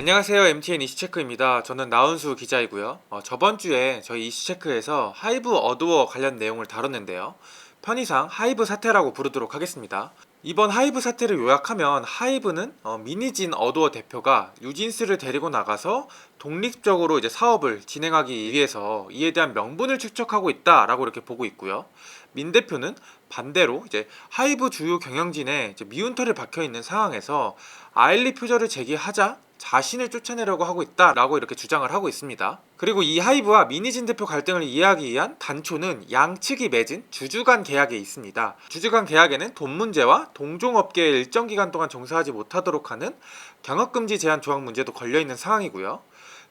안녕하세요. MTN 이슈체크입니다. 저는 나은수 기자이고요. 저번 주에 저희 이슈체크에서 하이브 어드워 관련 내용을 다뤘는데요. 편의상 하이브 사태라고 부르도록 하겠습니다. 이번 하이브 사태를 요약하면 하이브는 미니진 어드워 대표가 뉴진스를 데리고 나가서 독립적으로 이제 사업을 진행하기 위해서 이에 대한 명분을 축적하고 있다라고 이렇게 보고 있고요. 민 대표는 반대로 이제 하이브 주요 경영진에 이제 미운털이 박혀 있는 상황에서 아일리 표절을 제기하자 자신을 쫓아내려고 하고 있다라고 이렇게 주장을 하고 있습니다. 그리고 이 하이브와 미니진 대표 갈등을 이해하기 위한 단초는 양측이 맺은 주주간 계약에 있습니다. 주주간 계약에는 돈 문제와 동종업계에 일정 기간 동안 종사하지 못하도록 하는 경업금지 제한 조항 문제도 걸려있는 상황이고요.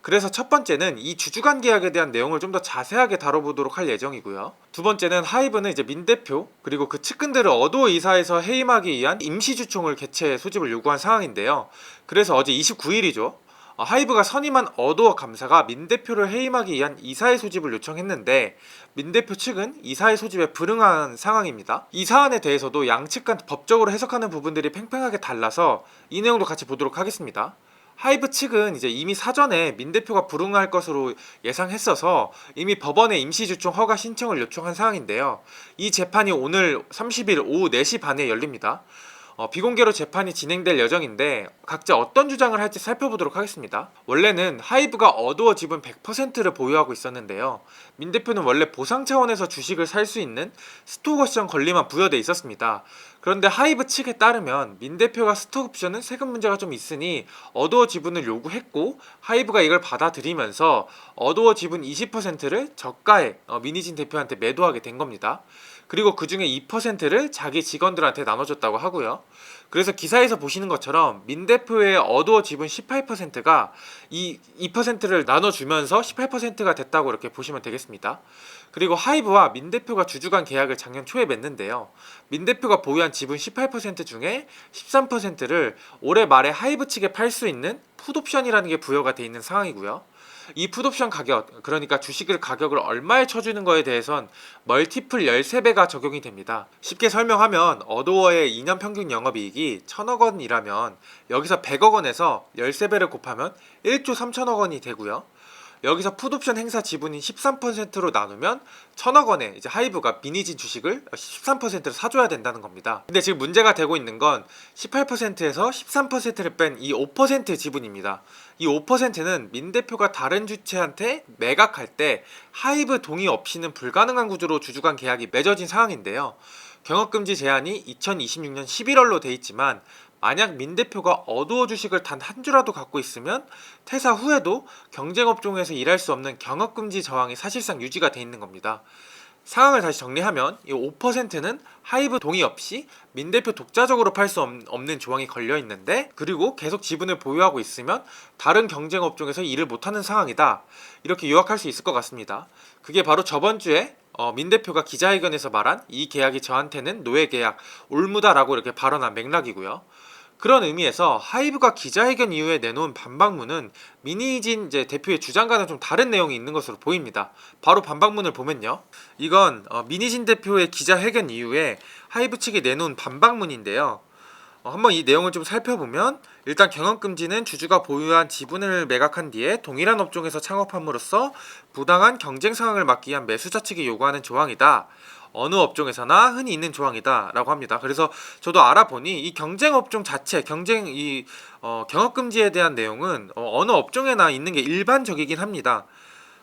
그래서 첫 번째는 이 주주간 계약에 대한 내용을 좀 더 자세하게 다뤄보도록 할 예정이고요. 두 번째는 하이브는 이제 민 대표 그리고 그 측근들을 어도어 이사에서 해임하기 위한 임시주총을 개최 소집을 요구한 상황인데요. 그래서 어제 29일이죠. 하이브가 선임한 어도어 감사가 민 대표를 해임하기 위한 이사회 소집을 요청했는데 민 대표 측은 이사회 소집에 불응한 상황입니다. 이 사안에 대해서도 양측 간 법적으로 해석하는 부분들이 팽팽하게 달라서 이 내용도 같이 보도록 하겠습니다. 하이브 측은 이제 이미 사전에 민 대표가 불응할 것으로 예상했어서 이미 법원에 임시주총 허가 신청을 요청한 상황인데요. 이 재판이 오늘 30일 오후 4시 반에 열립니다. 비공개로 재판이 진행될 예정인데 각자 어떤 주장을 할지 살펴보도록 하겠습니다. 원래는 하이브가 어두워 지분 100%를 보유하고 있었는데요. 민 대표는 원래 보상 차원에서 주식을 살 수 있는 스톡옵션 권리만 부여돼 있었습니다. 그런데 하이브 측에 따르면 민 대표가 스톡옵션은 세금 문제가 좀 있으니 어두워 지분을 요구했고 하이브가 이걸 받아들이면서 어두워 지분 20%를 저가에 미니진 대표한테 매도하게 된 겁니다. 그리고 그 중에 2%를 자기 직원들한테 나눠줬다고 하고요. 그래서 기사에서 보시는 것처럼 민 대표의 어두워 지분 18%가 이 2%를 나눠주면서 18%가 됐다고 이렇게 보시면 되겠습니다. 그리고 하이브와 민 대표가 주주간 계약을 작년 초에 맺는데요. 민 대표가 보유한 지분 18% 중에 13%를 올해 말에 하이브 측에 팔 수 있는 풋옵션이라는 게 부여가 돼 있는 상황이고요. 이 풋옵션 가격, 그러니까 주식을 가격을 얼마에 쳐주는 거에 대해선 멀티플 13배가 적용이 됩니다. 쉽게 설명하면 어도어의 2년 평균 영업이익이 1000억 원이라면 여기서 100억 원에서 13배를 곱하면 1조 3천억 원이 되고요. 여기서 풋옵션 행사 지분인 13%로 나누면 1000억 원에 이제 하이브가 미니진 주식을 13%를 사줘야 된다는 겁니다. 근데 지금 문제가 되고 있는 건 18%에서 13%를 뺀 이 5% 지분입니다. 이 5%는 민 대표가 다른 주체한테 매각할 때 하이브 동의 없이는 불가능한 구조로 주주간 계약이 맺어진 상황인데요. 경업금지 제한이 2026년 11월로 돼 있지만 만약 민 대표가 어두워 주식을 단 한 주라도 갖고 있으면 퇴사 후에도 경쟁업종에서 일할 수 없는 경업금지 저항이 사실상 유지가 돼 있는 겁니다. 상황을 다시 정리하면 이 5%는 하이브 동의 없이 민 대표 독자적으로 팔 수 없는 조항이 걸려 있는데 그리고 계속 지분을 보유하고 있으면 다른 경쟁업종에서 일을 못하는 상황이다. 이렇게 요약할 수 있을 것 같습니다. 그게 바로 저번 주에 민 대표가 기자회견에서 말한 이 계약이 저한테는 노예계약, 올무다라고 이렇게 발언한 맥락이고요. 그런 의미에서 하이브가 기자회견 이후에 내놓은 반박문은 미니진 이제 대표의 주장과는 좀 다른 내용이 있는 것으로 보입니다. 바로 반박문을 보면요. 이건 미니진 대표의 기자회견 이후에 하이브 측이 내놓은 반박문인데요. 한번 이 내용을 좀 살펴보면 일단 경영금지는 주주가 보유한 지분을 매각한 뒤에 동일한 업종에서 창업함으로써 부당한 경쟁 상황을 막기 위한 매수자 측이 요구하는 조항이다. 어느 업종에서나 흔히 있는 조항이다 라고 합니다. 그래서 저도 알아보니 이 경쟁업종 자체 경업금지에 대한 내용은 어느 업종에나 있는 게 일반적이긴 합니다.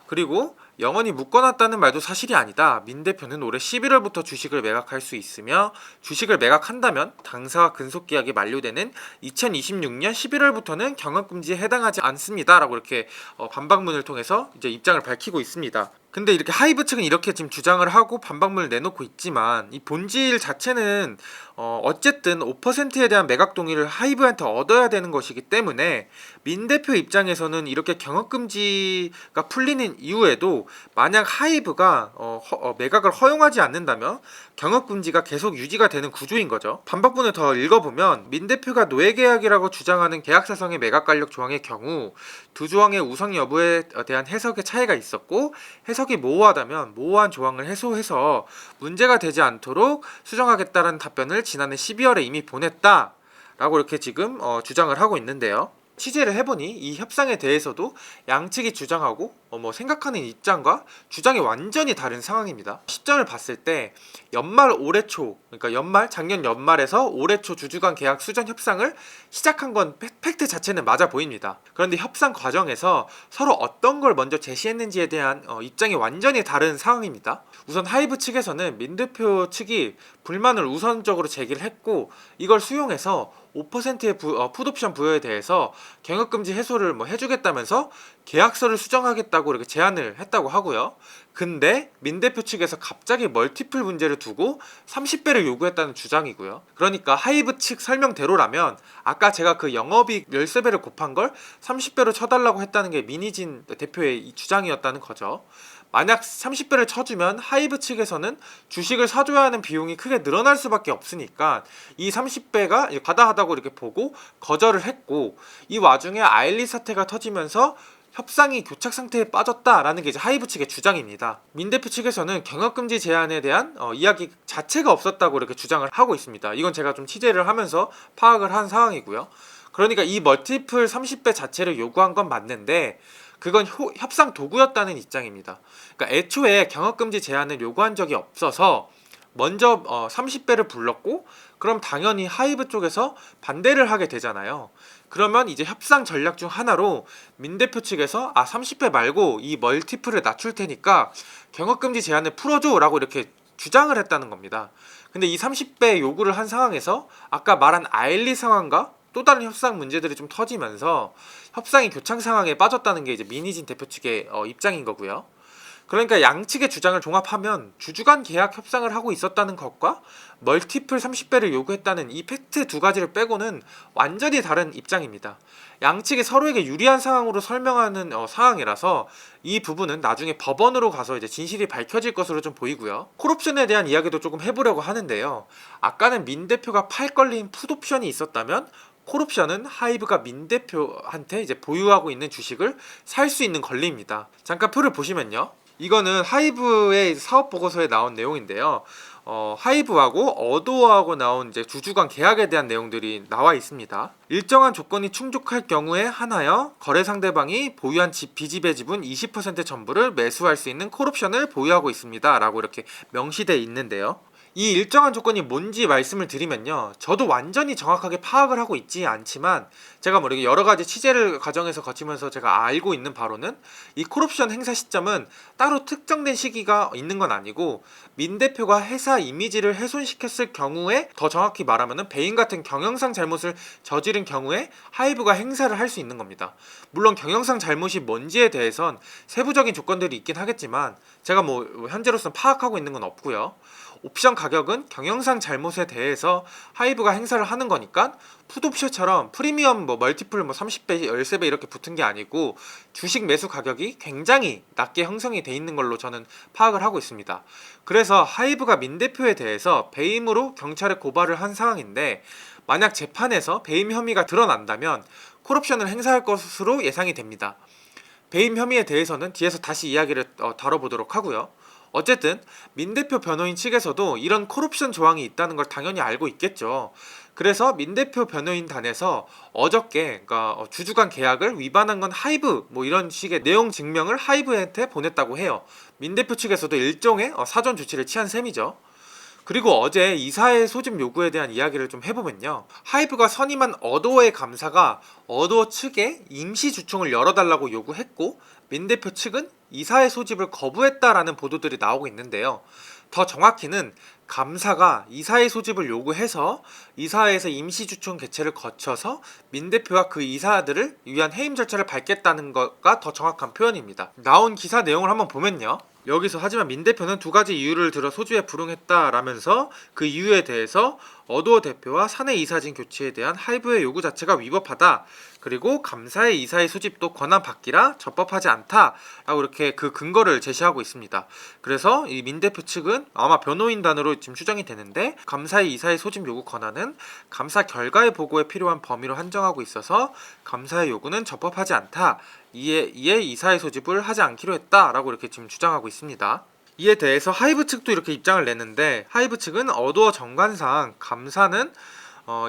그리고 영원히 묶어놨다는 말도 사실이 아니다. 민 대표는 올해 11월부터 주식을 매각할 수 있으며 주식을 매각한다면 당사와 근속계약이 만료되는 2026년 11월부터는 경업금지에 해당하지 않습니다. 라고 이렇게 반박문을 통해서 이제 입장을 밝히고 있습니다. 근데 이렇게 하이브 측은 이렇게 지금 주장을 하고 반박문을 내놓고 있지만 이 본질 자체는 어쨌든 5%에 대한 매각 동의를 하이브한테 얻어야 되는 것이기 때문에 민 대표 입장에서는 이렇게 경업금지가 풀리는 이후에도 만약 하이브가 매각을 허용하지 않는다면 경업금지가 계속 유지가 되는 구조인 거죠. 반박문을 더 읽어보면 민 대표가 노예계약이라고 주장하는 계약사성의 매각관력 조항의 경우 두 조항의 우성 여부에 대한 해석의 차이가 있었고 해석이 모호하다면 모호한 조항을 해소해서 문제가 되지 않도록 수정하겠다는 답변을 지난해 12월에 이미 보냈다라고 이렇게 지금 주장을 하고 있는데요. 취재를 해보니 이 협상에 대해서도 양측이 주장하고 생각하는 입장과 주장이 완전히 다른 상황입니다. 시점을 봤을 때 연말 올해 초, 그러니까 작년 연말에서 올해 초 주주간 계약 수정 협상을 시작한 건 팩트 자체는 맞아 보입니다. 그런데 협상 과정에서 서로 어떤 걸 먼저 제시했는지에 대한 입장이 완전히 다른 상황입니다. 우선 하이브 측에서는 민 대표 측이 불만을 우선적으로 제기를 했고, 이걸 수용해서 5%의 풋옵션 부여에 대해서 경영금지 해소를 해주겠다면서 계약서를 수정하겠다고 이렇게 제안을 했다고 하고요. 근데 민 대표 측에서 갑자기 멀티플 문제를 두고 30배를 요구했다는 주장이고요. 그러니까 하이브 측 설명대로라면 아까 제가 그 영업이익 열세배를 곱한 걸 30배로 쳐달라고 했다는 게 민희진 대표의 이 주장이었다는 거죠. 만약 30배를 쳐주면 하이브 측에서는 주식을 사줘야 하는 비용이 크게 늘어날 수밖에 없으니까 이 30배가 과다하다고 이렇게 보고 거절을 했고, 이 와중에 아일리 사태가 터지면서 협상이 교착 상태에 빠졌다라는 게 이제 하이브 측의 주장입니다. 민 대표 측에서는 경영금지 제한에 대한 이야기 자체가 없었다고 이렇게 주장을 하고 있습니다. 이건 제가 좀 취재를 하면서 파악을 한 상황이고요. 그러니까 이 멀티플 30배 자체를 요구한 건 맞는데 그건 협상 도구였다는 입장입니다. 그러니까 애초에 경영금지 제한을 요구한 적이 없어서 먼저 30배를 불렀고, 그럼 당연히 하이브 쪽에서 반대를 하게 되잖아요. 그러면 이제 협상 전략 중 하나로 민 대표 측에서 30배 말고 이 멀티플을 낮출 테니까 경업금지 제한을 풀어줘 라고 이렇게 주장을 했다는 겁니다. 근데 이 30배 요구를 한 상황에서 아까 말한 아일리 상황과 또 다른 협상 문제들이 좀 터지면서 협상이 교착 상황에 빠졌다는 게 이제 민희진 대표 측의 입장인 거고요. 그러니까 양측의 주장을 종합하면 주주간 계약 협상을 하고 있었다는 것과 멀티플 30배를 요구했다는 이 팩트 두 가지를 빼고는 완전히 다른 입장입니다. 양측이 서로에게 유리한 상황으로 설명하는 상황이라서 이 부분은 나중에 법원으로 가서 이제 진실이 밝혀질 것으로 좀 보이고요. 콜옵션에 대한 이야기도 조금 해보려고 하는데요. 아까는 민 대표가 팔 걸린 풋옵션이 있었다면 콜옵션은 하이브가 민 대표한테 이제 보유하고 있는 주식을 살 수 있는 권리입니다. 잠깐 표를 보시면요. 이거는 하이브의 사업 보고서에 나온 내용인데요. 하이브하고 어도어하고 나온 이제 주주간 계약에 대한 내용들이 나와 있습니다. 일정한 조건이 충족할 경우에 하나여 거래 상대방이 보유한 비지배 지분 20% 전부를 매수할 수 있는 콜옵션을 보유하고 있습니다. 라고 이렇게 명시되어 있는데요. 이 일정한 조건이 뭔지 말씀을 드리면요, 저도 완전히 정확하게 파악을 하고 있지 않지만 제가 이렇게 여러 가지 취재를 과정에서 거치면서 제가 알고 있는 바로는 이 콜옵션 행사 시점은 따로 특정된 시기가 있는 건 아니고 민 대표가 회사 이미지를 훼손시켰을 경우에, 더 정확히 말하면 배임 같은 경영상 잘못을 저지른 경우에 하이브가 행사를 할 수 있는 겁니다. 물론 경영상 잘못이 뭔지에 대해선 세부적인 조건들이 있긴 하겠지만 제가 현재로서는 파악하고 있는 건 없고요. 옵션 가격은 경영상 잘못에 대해서 하이브가 행사를 하는 거니까 풋옵션처럼 프리미엄 멀티플 30배, 13배 이렇게 붙은 게 아니고 주식 매수 가격이 굉장히 낮게 형성이 돼 있는 걸로 저는 파악을 하고 있습니다. 그래서 하이브가 민 대표에 대해서 배임으로 경찰에 고발을 한 상황인데, 만약 재판에서 배임 혐의가 드러난다면 콜옵션을 행사할 것으로 예상이 됩니다. 배임 혐의에 대해서는 뒤에서 다시 이야기를 다뤄보도록 하고요. 어쨌든 민 대표 변호인 측에서도 이런 콜옵션 조항이 있다는 걸 당연히 알고 있겠죠. 그래서 민 대표 변호인단에서 어저께 주주간 계약을 위반한 건 하이브 이런 식의 내용 증명을 하이브한테 보냈다고 해요. 민 대표 측에서도 일종의 사전 조치를 취한 셈이죠. 그리고 어제 이사회 소집 요구에 대한 이야기를 좀 해보면요, 하이브가 선임한 어도어의 감사가 어도어 측에 임시 주총을 열어달라고 요구했고 민 대표 측은 이사회 소집을 거부했다라는 보도들이 나오고 있는데요. 더 정확히는 감사가 이사회 소집을 요구해서 이사회에서 임시주총 개최를 거쳐서 민 대표와 그 이사들을 위한 해임 절차를 밟겠다는 것가 더 정확한 표현입니다. 나온 기사 내용을 한번 보면요, 여기서 하지만 민 대표는 두 가지 이유를 들어 소집에 불응했다라면서 그 이유에 대해서 어도어 대표와 사내 이사진 교체에 대한 하이브의 요구 자체가 위법하다, 그리고 감사의 이사의 소집도 권한받기라 적법하지 않다라고 이렇게 그 근거를 제시하고 있습니다. 그래서 이 민 대표 측은 아마 변호인단으로 지금 추정이 되는데, 감사의 이사의 소집 요구 권한은 감사 결과의 보고에 필요한 범위로 한정하고 있어서 감사의 요구는 적법하지 않다, 이에 이사의 소집을 하지 않기로 했다라고 이렇게 지금 주장하고 있습니다. 이에 대해서 하이브 측도 이렇게 입장을 냈는데, 하이브 측은 어도어 정관상 감사는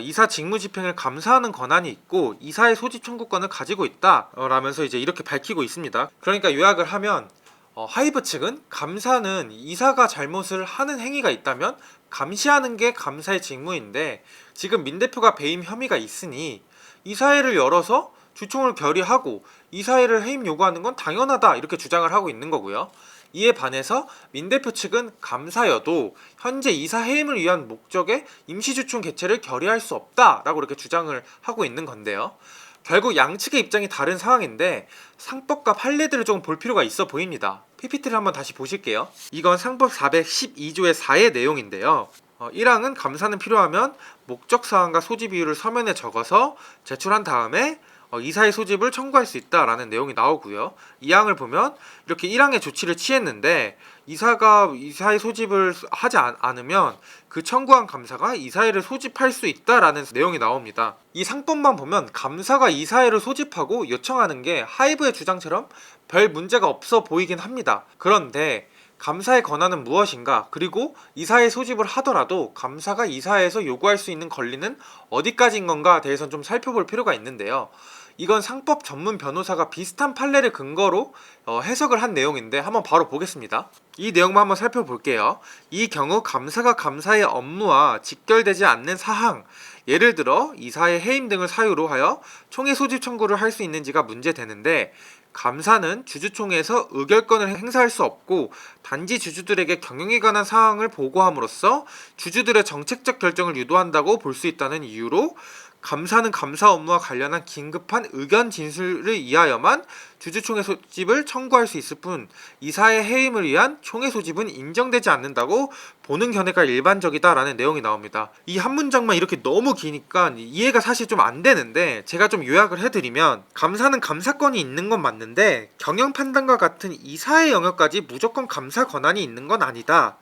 이사 직무집행을 감사하는 권한이 있고 이사의 소집 청구권을 가지고 있다 라면서 이제 이렇게 밝히고 있습니다. 그러니까 요약을 하면 하이브 측은 감사는 이사가 잘못을 하는 행위가 있다면 감시하는 게 감사의 직무인데 지금 민 대표가 배임 혐의가 있으니 이사회를 열어서 주총을 결의하고 이사회를 해임 요구하는 건 당연하다 이렇게 주장을 하고 있는 거고요. 이에 반해서 민 대표 측은 감사여도 현재 이사 해임을 위한 목적의 임시주총 개최를 결의할 수 없다라고 이렇게 주장을 하고 있는 건데요. 결국 양측의 입장이 다른 상황인데 상법과 판례들을 좀 볼 필요가 있어 보입니다. PPT를 한번 다시 보실게요. 이건 상법 412조의 4의 내용인데요. 1항은 감사는 필요하면 목적사항과 소집 이유를 서면에 적어서 제출한 다음에 이사의 소집을 청구할 수 있다라는 내용이 나오고요. 2항을 보면 이렇게 1항의 조치를 취했는데 이사가 이사의 소집을 하지 않으면 그 청구한 감사가 이사회를 소집할 수 있다라는 내용이 나옵니다. 이 상법만 보면 감사가 이사회를 소집하고 요청하는 게 하이브의 주장처럼 별 문제가 없어 보이긴 합니다. 그런데 감사의 권한은 무엇인가? 그리고 이사회 소집을 하더라도 감사가 이사회에서 요구할 수 있는 권리는 어디까지인 건가에 대해서는 좀 살펴볼 필요가 있는데요. 이건 상법 전문 변호사가 비슷한 판례를 근거로 해석을 한 내용인데 한번 바로 보겠습니다. 이 내용만 한번 살펴볼게요. 이 경우 감사가 감사의 업무와 직결되지 않는 사항, 예를 들어 이사의 해임 등을 사유로 하여 총회 소집 청구를 할 수 있는지가 문제되는데 감사는 주주총회에서 의결권을 행사할 수 없고 단지 주주들에게 경영에 관한 사항을 보고함으로써 주주들의 정책적 결정을 유도한다고 볼 수 있다는 이유로 감사는 감사 업무와 관련한 긴급한 의견 진술을 위하여만 주주총회 소집을 청구할 수 있을 뿐 이사의 해임을 위한 총회 소집은 인정되지 않는다고 보는 견해가 일반적이다라는 내용이 나옵니다. 이 한 문장만 이렇게 너무 기니까 이해가 사실 좀 안 되는데 제가 좀 요약을 해드리면 감사는 감사권이 있는 건 맞는데 경영 판단과 같은 이사의 영역까지 무조건 감사 권한이 있는 건 아니다.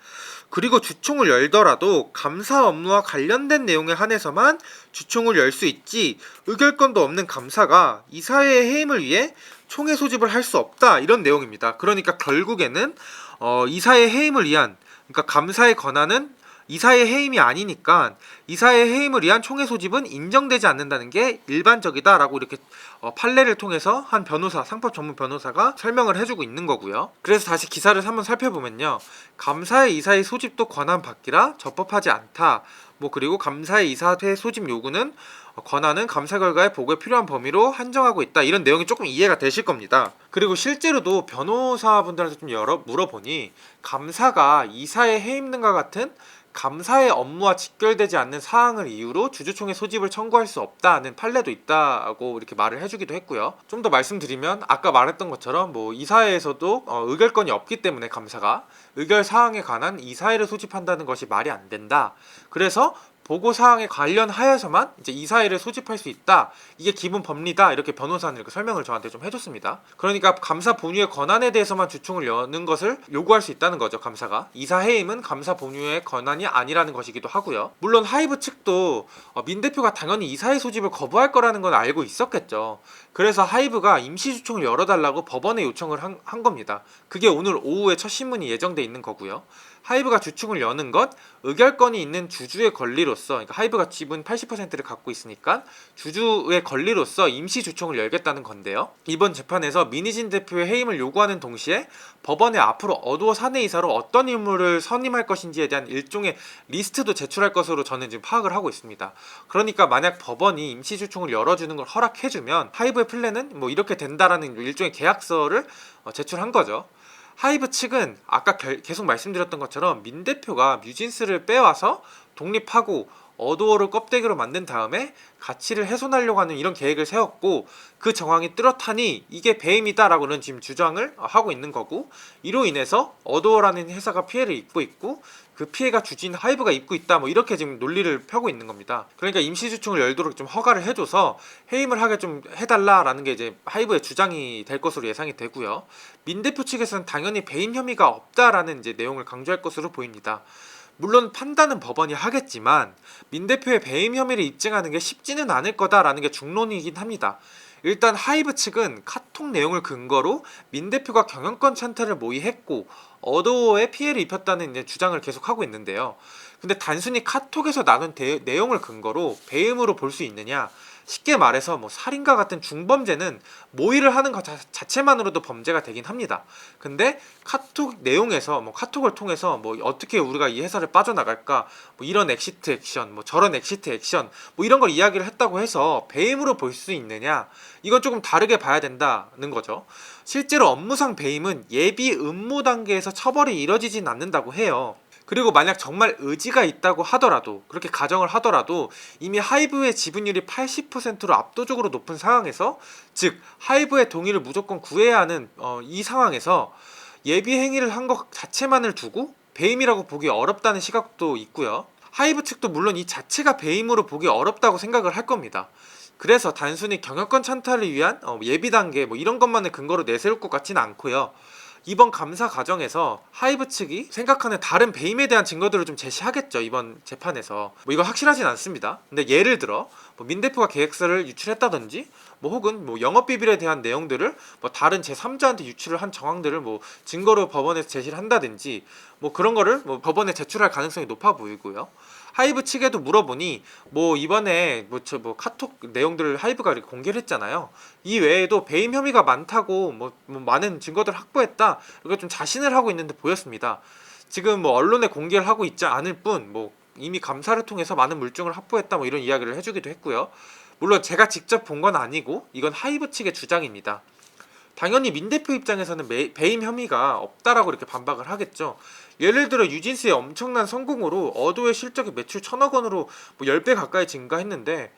그리고 주총을 열더라도 감사 업무와 관련된 내용에 한해서만 주총을 열 수 있지 의결권도 없는 감사가 이사회의 해임을 위해 총회 소집을 할 수 없다 이런 내용입니다. 그러니까 결국에는 이사의 해임을 위한 그러니까 감사의 권한은 이사의 해임이 아니니까 이사의 해임을 위한 총회 소집은 인정되지 않는다는 게 일반적이다라고 이렇게 판례를 통해서 한 변호사, 상법 전문 변호사가 설명을 해주고 있는 거고요. 그래서 다시 기사를 한번 살펴보면요. 감사의 이사의 소집도 권한 밖이라 적법하지 않다. 그리고 감사의 이사회 소집 요구는 권한은 감사 결과의 보고에 필요한 범위로 한정하고 있다. 이런 내용이 조금 이해가 되실 겁니다. 그리고 실제로도 변호사분들한테 좀 물어보니 감사가 이사의 해임 등과 같은 감사의 업무와 직결되지 않는 사항을 이유로 주주총회 소집을 청구할 수 없다는 판례도 있다고 이렇게 말을 해주기도 했고요. 좀 더 말씀드리면 아까 말했던 것처럼 이사회에서도 의결권이 없기 때문에 감사가 의결 사항에 관한 이사회를 소집한다는 것이 말이 안 된다. 그래서 보고 사항에 관련하여서만 이제 이사회를 소집할 수 있다. 이게 기본 법리다. 이렇게 변호사는 이렇게 설명을 저한테 좀 해줬습니다. 그러니까 감사 본유의 권한에 대해서만 주총을 여는 것을 요구할 수 있다는 거죠. 감사가. 이사 해임은 감사 본유의 권한이 아니라는 것이기도 하고요. 물론 하이브 측도 민 대표가 당연히 이사회 소집을 거부할 거라는 건 알고 있었겠죠. 그래서 하이브가 임시주총을 열어달라고 법원에 요청을 한 겁니다. 그게 오늘 오후에 첫 신문이 예정돼 있는 거고요. 하이브가 주총을 여는 것 의결권이 있는 주주의 권리로서 그러니까 하이브가 지분 80%를 갖고 있으니까 주주의 권리로서 임시 주총을 열겠다는 건데요. 이번 재판에서 민희진 대표의 해임을 요구하는 동시에 법원에 앞으로 어두워 사내이사로 어떤 인물을 선임할 것인지에 대한 일종의 리스트도 제출할 것으로 저는 지금 파악을 하고 있습니다. 그러니까 만약 법원이 임시 주총을 열어주는 걸 허락해주면 하이브의 플랜은 이렇게 된다라는 일종의 계약서를 제출한 거죠. 하이브 측은 아까 계속 말씀드렸던 것처럼 민 대표가 뮤진스를 빼와서 독립하고 어도어를 껍데기로 만든 다음에 가치를 훼손하려고 하는 이런 계획을 세웠고 그 정황이 뚜렷하니 이게 배임이다라고는 지금 주장을 하고 있는 거고 이로 인해서 어도어라는 회사가 피해를 입고 있고 그 피해가 주진 하이브가 입고 있다 이렇게 지금 논리를 펴고 있는 겁니다. 그러니까 임시주총을 열도록 좀 허가를 해줘서 해임을 하게 좀 해달라라는 게 이제 하이브의 주장이 될 것으로 예상이 되고요. 민 대표 측에서는 당연히 배임 혐의가 없다라는 이제 내용을 강조할 것으로 보입니다. 물론 판단은 법원이 하겠지만 민 대표의 배임 혐의를 입증하는 게 쉽지는 않을 거다라는 게 중론이긴 합니다. 일단 하이브 측은 카톡 내용을 근거로 민 대표가 경영권 찬탈을 모의했고 어도어에 피해를 입혔다는 이제 주장을 계속하고 있는데요. 근데 단순히 카톡에서 나눈 내용을 근거로 배임으로 볼 수 있느냐? 쉽게 말해서 뭐 살인과 같은 중범죄는 모의를 하는 것 자체만으로도 범죄가 되긴 합니다. 근데 카톡 내용에서 뭐 카톡을 통해서 뭐 어떻게 우리가 이 회사를 빠져나갈까, 뭐 이런 엑시트 액션, 뭐 저런 엑시트 액션, 뭐 이런 걸 이야기를 했다고 해서 배임으로 볼 수 있느냐? 이건 조금 다르게 봐야 된다는 거죠. 실제로 업무상 배임은 예비 음모 단계에서 처벌이 이뤄지진 않는다고 해요. 그리고 만약 정말 의지가 있다고 하더라도, 그렇게 가정을 하더라도 이미 하이브의 지분율이 80%로 압도적으로 높은 상황에서, 즉 하이브의 동의를 무조건 구해야 하는 이 상황에서 예비 행위를 한 것 자체만을 두고 배임이라고 보기 어렵다는 시각도 있고요. 하이브 측도 물론 이 자체가 배임으로 보기 어렵다고 생각을 할 겁니다. 그래서 단순히 경영권 찬탈을 위한 예비 단계 뭐 이런 것만을 근거로 내세울 것 같지는 않고요. 이번 감사 과정에서 하이브 측이 생각하는 다른 배임에 대한 증거들을 좀 제시하겠죠. 이번 재판에서 뭐 이건 확실하진 않습니다. 근데 예를 들어 뭐 민대표가 계획서를 유출했다든지, 뭐 혹은 뭐 영업비밀에 대한 내용들을 뭐 다른 제3자한테 유출을 한 정황들을 뭐 증거로 법원에서 제시를 한다든지, 뭐 그런 거를 뭐 법원에 제출할 가능성이 높아 보이고요. 하이브 측에도 물어보니 뭐 이번에 뭐 카톡 내용들을 하이브가 이렇게 공개를 했잖아요. 이 외에도 배임 혐의가 많다고 뭐 많은 증거들을 확보했다, 이렇게 좀 자신을 하고 있는데 보였습니다. 지금 뭐 언론에 공개를 하고 있지 않을 뿐 뭐 이미 감사를 통해서 많은 물증을 확보했다, 뭐 이런 이야기를 해주기도 했고요. 물론 제가 직접 본 건 아니고 이건 하이브 측의 주장입니다. 당연히 민 대표 입장에서는 배임 혐의가 없다라고 이렇게 반박을 하겠죠. 예를 들어 유진스의 엄청난 성공으로 어도의 실적이 매출 1,000억 원으로 뭐 10배 가까이 증가했는데,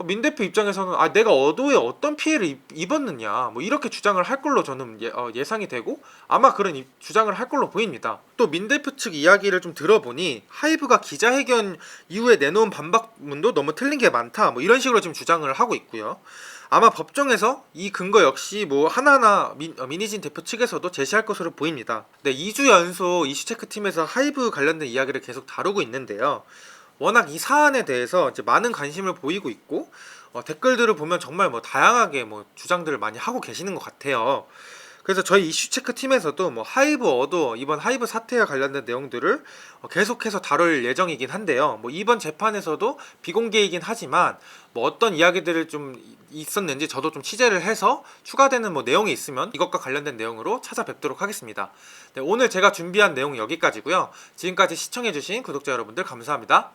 민 대표 입장에서는 내가 어도에 어떤 피해를 입었느냐 뭐 이렇게 주장을 할 걸로 저는 예상이 되고, 아마 그런 주장을 할 걸로 보입니다. 또 민 대표 측 이야기를 좀 들어보니 하이브가 기자회견 이후에 내놓은 반박문도 너무 틀린 게 많다, 뭐 이런 식으로 지금 주장을 하고 있고요. 아마 법정에서 이 근거 역시 뭐 하나하나 민희진 대표 측에서도 제시할 것으로 보입니다. 네, 2주 연속 이슈체크팀에서 하이브 관련된 이야기를 계속 다루고 있는데요. 워낙 이 사안에 대해서 이제 많은 관심을 보이고 있고, 댓글들을 보면 정말 뭐 다양하게 뭐 주장들을 많이 하고 계시는 것 같아요. 그래서 저희 이슈체크 팀에서도 뭐 하이브 어도 이번 하이브 사태와 관련된 내용들을 계속해서 다룰 예정이긴 한데요. 뭐 이번 재판에서도 비공개이긴 하지만 뭐 어떤 이야기들을 좀 있었는지 저도 좀 취재를 해서 추가되는 뭐 내용이 있으면 이것과 관련된 내용으로 찾아뵙도록 하겠습니다. 네, 오늘 제가 준비한 내용은 여기까지고요. 지금까지 시청해주신 구독자 여러분들 감사합니다.